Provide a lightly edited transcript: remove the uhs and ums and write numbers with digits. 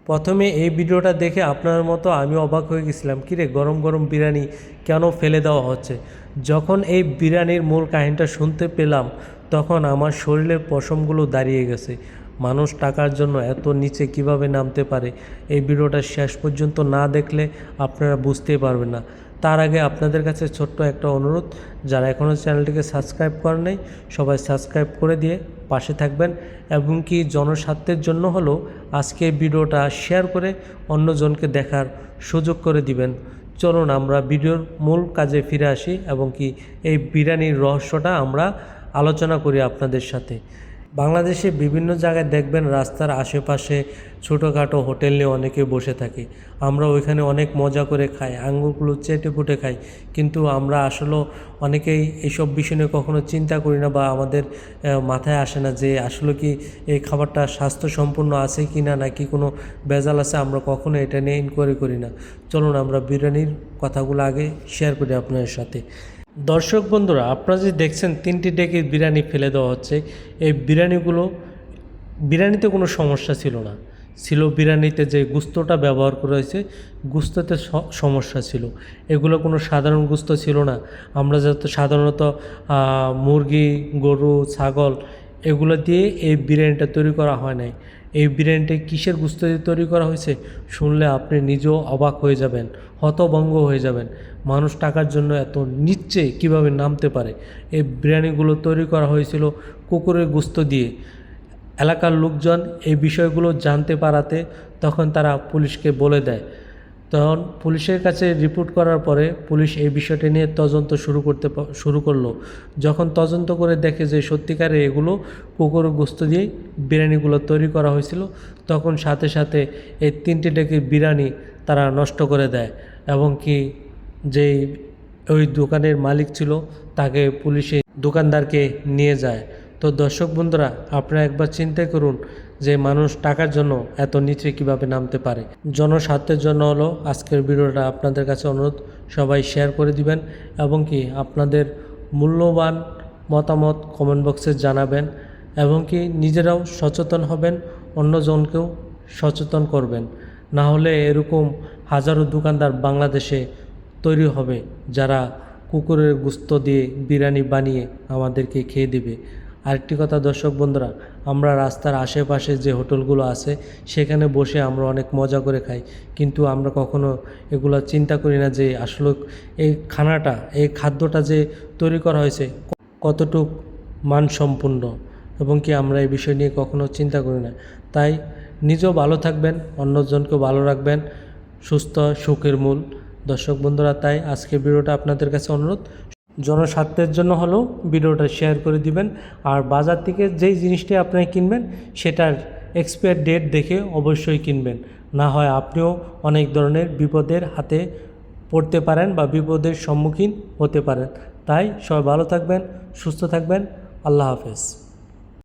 প্রথমে এই ভিডিওটা দেখে আপনার মতো আমি অবাক হয়ে গেছিলাম, কিরে গরম গরম বিরিয়ানি কেন ফেলে দেওয়া হচ্ছে। যখন এই বিরিয়ানির মূল কাহিনীটা শুনতে পেলাম তখন আমার শরীরের পশমগুলো দাঁড়িয়ে গেছে। মানুষ টাকার জন্য এত নিচে কিভাবে নামতে পারে, এই ভিডিওটা শেষ পর্যন্ত না দেখলে আপনারা বুঝতেই পারবেন না। তার আগে আপনাদের কাছে ছোট্ট একটা অনুরোধ, যারা এখনও চ্যানেলটিকে সাবস্ক্রাইব করেন নাই সবাই সাবস্ক্রাইব করে দিয়ে পাশে থাকবেন এবং কি জনস্বার্থের জন্য হলেও আজকে ভিডিওটা শেয়ার করে অন্যজনকে দেখার সুযোগ করে দিবেন। চলুন আমরা ভিডিওর মূল কাজে ফিরে আসি এবং কি এই বিরিয়ানির রহস্যটা আমরা আলোচনা করি আপনাদের সাথে। বাংলাদেশে বিভিন্ন জায়গায় দেখবেন রাস্তার আশেপাশে ছোটোখাটো হোটেল নিয়ে অনেকে বসে থাকে। আমরা ওইখানে অনেক মজা করে খাই, আঙুরগুলো চেটে পুটে খাই, কিন্তু আমরা আসলে অনেকেই এইসব বিষয় নিয়ে কখনো চিন্তা করি না বা আমাদের মাথায় আসে না যে আসলে কি এই খাবারটা স্বাস্থ্যসম্পন্ন আছে কি না, নাকি কোনো ভেজাল আছে, আমরা কখনো এটা নিয়ে ইনকোয়ারি করি না। চলুন আমরা বিরিয়ানির কথাগুলো আগে শেয়ার করি আপনাদের সাথে। দর্শক বন্ধুরা, আপনারা যে দেখছেন 3টি ডেকের বিরিয়ানি ফেলে দেওয়া হচ্ছে, এই বিরিয়ানিতে কোনো সমস্যা ছিল না, ছিল বিরিয়ানিতে যে গুস্তটা ব্যবহার করা হয়েছে গুস্ততে সমস্যা ছিল। এগুলো কোনো সাধারণ গুস্ত ছিল না। আমরা যত সাধারণত মুরগি, গরু, ছাগল এগুলো দিয়ে এই বিরিয়ানিটা তৈরি করা হয় নাই। এই বিরিয়ানিটা কিসের গুস্ত দিয়ে তৈরি করা হয়েছে শুনলে আপনি নিজেও অবাক হয়ে যাবেন, হতভম্ব হয়ে যাবেন। মানুষ টাকার জন্য এত নিচে কিভাবে নামতে পারে। এই বিরিয়ানিগুলো তৈরি করা হয়েছিল কুকুরের গুস্ত দিয়ে। এলাকার লোকজন এই বিষয়গুলো জানতে পারাতে তখন তারা পুলিশকে বলে দেয়। তখন পুলিশের কাছে রিপোর্ট করার পরে পুলিশ এই বিষয়টি নিয়ে তদন্ত শুরু করলো। যখন তদন্ত করে দেখে যে সত্যিকারে এগুলো কুকুরের গোশত দিয়েই বিরিয়ানিগুলো তৈরি করা হয়েছিল, তখন সাথে সাথে এই 3টি ডেকের বিরিয়ানি তারা নষ্ট করে দেয় এবং কি যেই ওই দোকানের মালিক ছিল তাকে পুলিশে দোকানদারকে নিয়ে যায়। তো দর্শক বন্ধুরা, আপনারা একবার চিন্তা করুন যে মানুষ টাকার জন্য এত নিচে কিভাবে নামতে পারে। জনস্বার্থের জন্য হলো আজকের ভিডিওটা আপনাদের কাছে অনুরোধ, সবাই শেয়ার করে দিবেন এবং কি আপনাদের মূল্যবান মতামত কমেন্ট বক্সে জানাবেন এবং কি নিজেরাও সচেতন হবেন, অন্যজনকেও সচেতন করবেন। না হলে এরকম হাজারো দোকানদার বাংলাদেশে তৈরি হবে যারা কুকুরের গোশত দিয়ে বিরিয়ানি বানিয়ে আমাদেরকে খেয়ে দেবে। আরেকটি কথা দর্শক বন্ধুরা, আমরা রাস্তার আশেপাশে যে হোটেলগুলো আছে সেখানে বসে আমরা অনেক মজা করে খাই, কিন্তু আমরা কখনো এগুলো চিন্তা করি না যে আসলে এই খাদ্যটা যে তৈরি করা হয়েছে কতটুক মানসম্পন্ন এবং কি আমরা এই বিষয় নিয়ে কখনো চিন্তা করি না। তাই নিজেও ভালো থাকবেন, অন্যজনকেও ভালো রাখবেন। সুস্থ সুখের মূল। দর্শক বন্ধুরা, তাই আজকের ভিডিওটা আপনাদের কাছে অনুরোধ, জনস্বার্থের জন্য হলেও ভিডিওটা শেয়ার করে দিবেন। আর বাজার থেকে যেই জিনিসটি আপনারা কিনবেন সেটার এক্সপায়ার ডেট দেখে অবশ্যই কিনবেন, না হয় আপনিও অনেক ধরনের বিপদের হাতে পড়তে পারেন বা বিপদের সম্মুখীন হতে পারেন। তাই সবাই ভালো থাকবেন, সুস্থ থাকবেন। আল্লাহ হাফেজ।